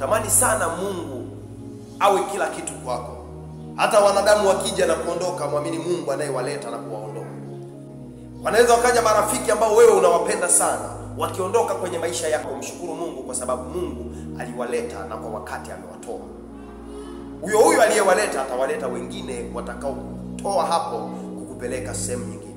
Tamani sana Mungu awe kila kitu kwako. Hata wanadamu wakija na kuondoka, muamini Mungu anayewaleta na kuwaondoa. Wanaweza wakaja marafiki ambao wewe unawapenda sana, wakiondoka kwenye maisha yako, mshukuru Mungu kwa sababu Mungu aliwaleta na kwa wakati amewatoa. Huyo aliyewaleta atawaleta wengine watakao kutoa hapo kukupeleka sehemu nyingine.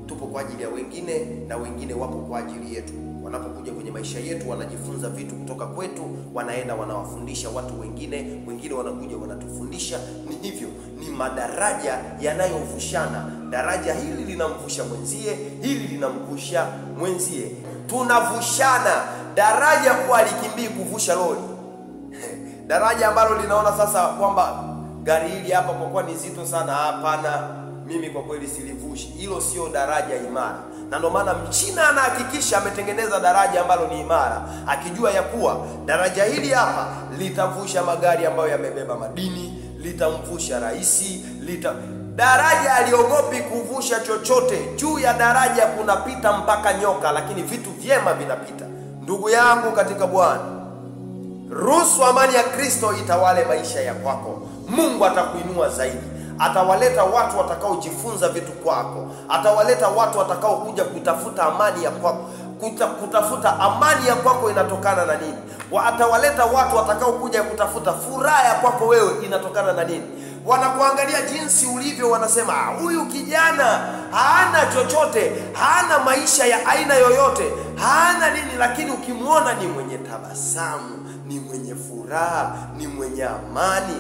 Tupo kwa ajili ya wengine na wengine wapo kwa ajili yetu. Wanapokuja kwenye maisha yetu wanajifunza vitu kutoka kwetu, wanaenda wanawafundisha watu wengine, wengine wanakuja wanatufundisha. Ni hivyo, ni madaraja yanayovushana. Daraja hili linamvusha mwenzie, hili linamvusha mwenzie. Tunavushana. Daraja kwa alikimbii kuvusha lori. Daraja ambalo linaona sasa kwamba gari hili hapa kwa kuwa ni zito sana, hapana, mimi kwa kweli silivushi. Hilo sio daraja imara. Na ndio maana Mchina anahakikisha ametengeneza daraja ambalo ni imara, akijua ya kuwa daraja hili hapa litavusha magari ambayo yamebeba madini, litamvusha raisi, daraja aliogopi kuvusha chochote. Juu ya daraja kunapita mpaka nyoka, lakini vitu vyema vinapita. Ndugu yangu katika Bwana, ruhusu amani ya Kristo itawale maisha ya kwako. Mungu atakuinua zaidi. Atawaleta watu watakaojifunza vitu kwako. Atawaleta watu watakao kuja kutafuta amani ya kwako. Kutafuta amani ya kwako inatokana na nini? Atawaleta watu watakao kuja kutafuta furaha ya kwako wewe inatokana na nini? Wanakuangalia jinsi ulivyo, wanasema huyu kijana hana chochote, hana maisha ya aina yoyote, hana nini, lakini ukimuona ni mwenye tabasamu, ni mwenye furaha, ni mwenye amani,